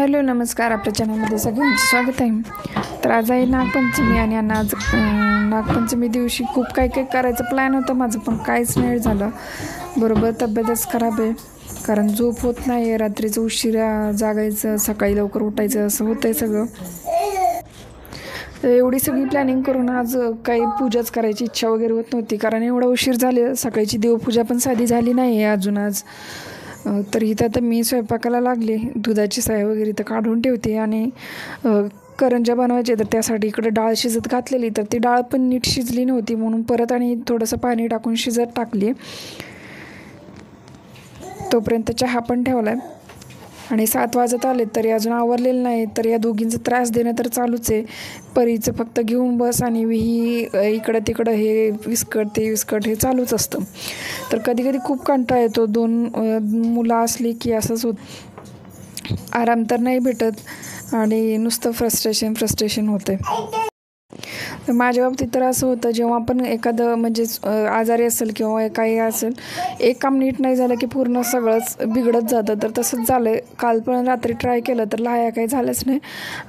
Hello नमस्कार, आपल्या चॅनलमध्ये सगळ्यांचं स्वागत आहे. तर आज आहे नागपंचमी आणि आज नागपंचमी दिवशी खूप काही करायचं प्लॅन होतं माझं, पण काहीच नाही झालं. बरोबर तब्येतच खराब आहे, कारण झोप होत नाही आहे, रात्रीचं उशिरा जागायचं, सकाळी लवकर उठायचं, असं होतं आहे सगळं. तर एवढी सगळी प्लॅनिंग करून आज काही पूजाच करायची इच्छा वगैरे होत नव्हती, कारण एवढा उशीर झाले. सकाळची देवपूजा पण साधी झाली नाही आहे अजून आज. तर इथं आता मी स्वयंपाकाला लागले, दुधाची साय वगैरे तर काढून ठेवते आणि करंज्या बनवायचे. तर त्यासाठी इकडे डाळ शिजत घातलेली, तर ती डाळ पण नीट शिजली नव्हती, म्हणून परत आणि थोडंसं पाणी टाकून शिजत टाकली. तोपर्यंत चहा पण ठेवला आहे आणि 7 वाजत आले तरी अजून आवरलेलं नाही. तर या दोघींचा त्रास देणं तर चालूच आहे. परीचं फक्त घेऊन बस आणि ही इकडं तिकडं हे विस्कट ते विस्कट हे चालूच असतं. तर कधी कधी खूप कंटाळा येतो. 2 मुलं असली की असंच होत, आराम तर नाही भेटत आणि नुसतं फ्रस्ट्रेशन होतं आहे. तर माझ्या बाबतीत तर असं होतं, जेव्हा पण एखादं म्हणजे आजारी असेल किंवा काही असेल, एक काम नीट नाही झालं की पूर्ण सगळंच बिघडत जातं. तर तसंच झालं आहे. काल पण रात्री ट्राय केलं तर लाह्या काही झालंच नाही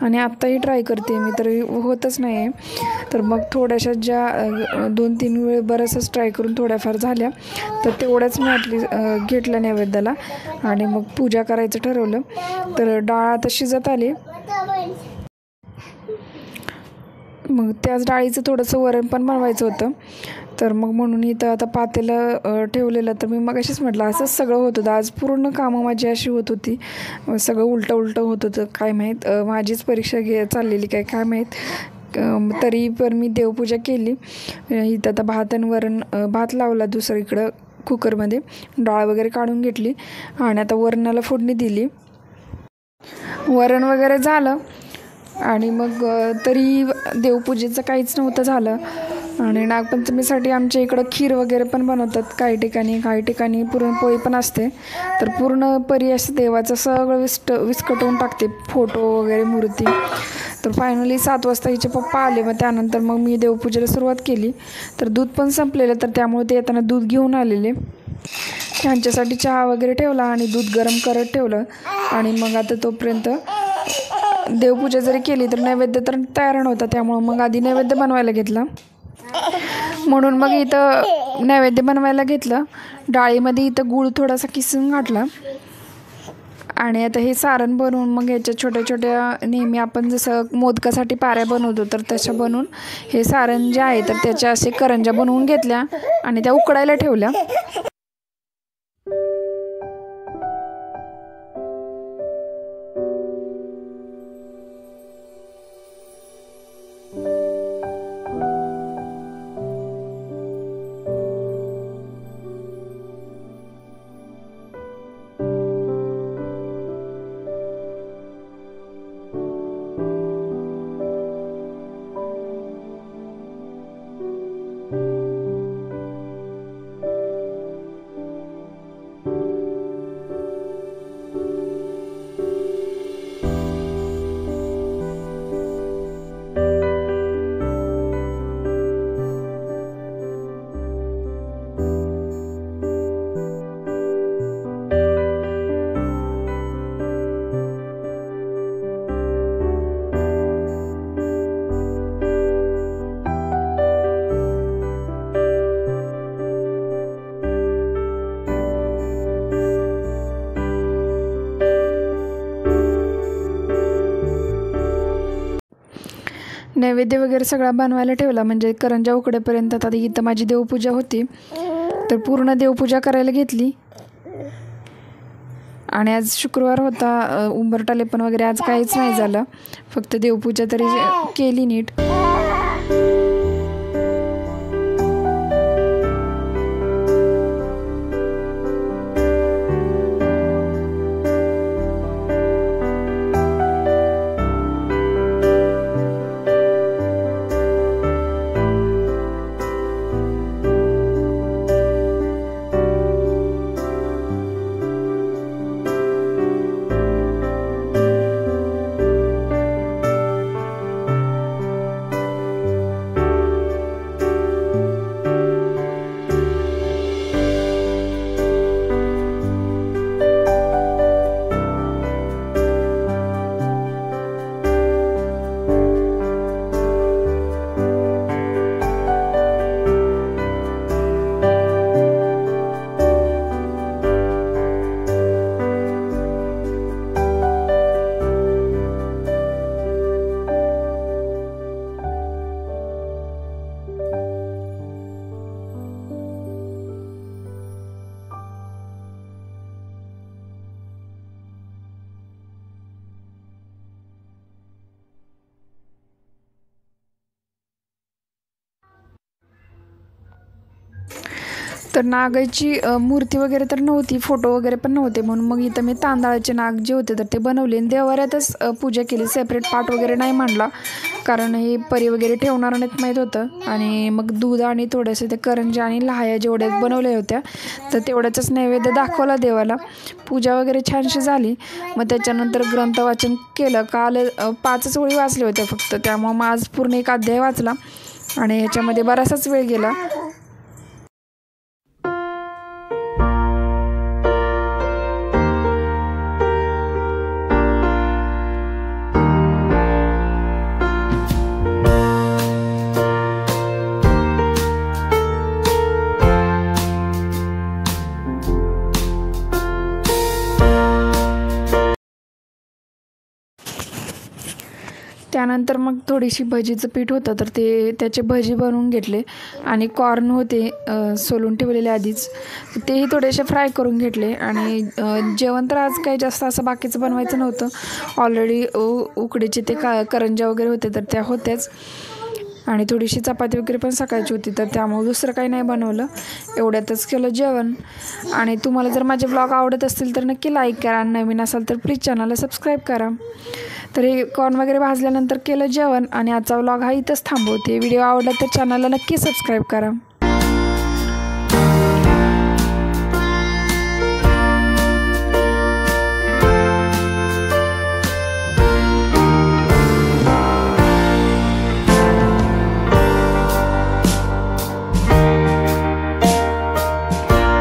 आणि आत्ताही ट्राय करते मी, तर होतच नाही आहे. तर मग थोड्याशा ज्या 2-3 वेळ बरंचसं ट्राय करून थोड्याफार झाल्या, तर तेवढ्याच मी घेतल्या नैवेद्याला आणि मग पूजा करायचं ठरवलं. तर डाळ आता शिजत आली, मग त्याच डाळीचं थोडंसं वरण पण बनवायचं होतं. तर मग म्हणून इथं आता पातेलं ठेवलेलं. तर मी मगाशीच म्हटलं असंच सगळं होत होतं. आज पूर्ण कामं माझी अशी होत होती, सगळं उलटं होत होतं. काय माहीत माझीच परीक्षा चाललेली काय माहीत. तरी पण मी देवपूजा केली. इथं आता भात आणि वरण, भात लावला दुसरीकडं कुकरमध्ये, डाळ वगैरे काढून घेतली आणि आता वरणाला फोडणी दिली. वरण वगैरे झालं आणि मग तरी देवपूजेचं काहीच नव्हतं झालं. आणि नागपंचमीसाठी आमच्या इकडं खीर वगैरे पण बनवतात काही ठिकाणी पुरणपोळी पण असते. तर पूर्ण परी असं देवाचं सगळं विस्कटवून टाकते, फोटो वगैरे मूर्ती. तर फायनली 7 वाजता हिचे पप्पा आले, मग त्यानंतर मग मी देवपूजेला सुरुवात केली. तर दूध पण संपलेलं, तर त्यामुळे ते येताना दूध घेऊन आलेले. त्यांच्यासाठी चहा वगैरे ठेवला आणि दूध गरम करत ठेवलं. आणि मग आता तोपर्यंत देवपूजा जरी केली तर नैवेद्य तर तयार नव्हता, त्यामुळं मग आधी नैवेद्य बनवायला घेतला. म्हणून मग इथं नैवेद्य बनवायला घेतलं. डाळीमध्ये इथं गूळ थोडासा किसून घातला आणि आता हे सारण बनवून मग ह्याच्या छोट्या छोट्या, नेहमी आपण जसं मोदकासाठी पाऱ्या बनवतो तर तशा बनवून हे सारण जे आहे तर त्याच्या असे करंज्या बनवून घेतल्या आणि त्या उकडायला ठेवल्या. नैवेद्य वगैरे सगळा बनवायला ठेवला, म्हणजे करंज्या उकडेपर्यंत. आता इथं माझी देवपूजा होती, तर पूर्ण देवपूजा करायला घेतली. आणि आज शुक्रवार होता, उंबरटालेपण वगैरे आज काहीच नाही झालं, फक्त देवपूजा तरी केली नीट. तर नागाची मूर्ती वगैरे तर नव्हती, फोटो वगैरे पण नव्हते, म्हणून मग इथं मी तांदळाचे नाग जे होते तर ते बनवले आणि देवाऱ्यातच पूजा केली. सेपरेट पाट वगैरे नाही मांडला, कारण हे परी वगैरे ठेवणार नाहीत माहीत होतं. आणि मग दूध आणि थोडेसे ते करंज्या आणि लाह्या जेवढ्या बनवल्या होत्या तर तेवढ्याच नैवेद्य दाखवला देवाला. पूजा वगैरे छानशी झाली. मग त्याच्यानंतर ग्रंथ वाचन केलं. काल 5च ओळी वाचल्या होत्या फक्त, त्यामुळं मग आज पूर्ण एक अध्याय वाचला आणि ह्याच्यामध्ये बराचसाच वेळ गेला. त्यानंतर मग थोडीशी भजीचं पीठ होतं तर त्याचे भजी बनवून घेतले आणि कॉर्न होते सोलून ठेवलेले आधीच, तेही थोडेसे फ्राय करून घेतले. आणि जेवण तर आज काही जास्त असं बाकीचं बनवायचं नव्हतं. ऑलरेडी उकडीचे ते करंज्या वगैरे होते तर त्या होत्याच आणि थोडीशी चपाती वगैरे पण सकाळची होती, तर त्यामुळे दुसरं काही नाही बनवलं. एवढ्यातच केलं जेवण. आणि तुम्हाला जर माझे व्लॉग आवडत असतील तर नक्की लाईक करा, नवीन असाल तर प्लीज चॅनलला सबस्क्राईब करा. तर हे कॉर्न वगैरे भाजल्यानंतर केलं जेवण आणि आजचा व्लॉग हा इथंच थांबवते. व्हिडिओ आवडला तर चॅनलला नक्की सबस्क्राईब करा.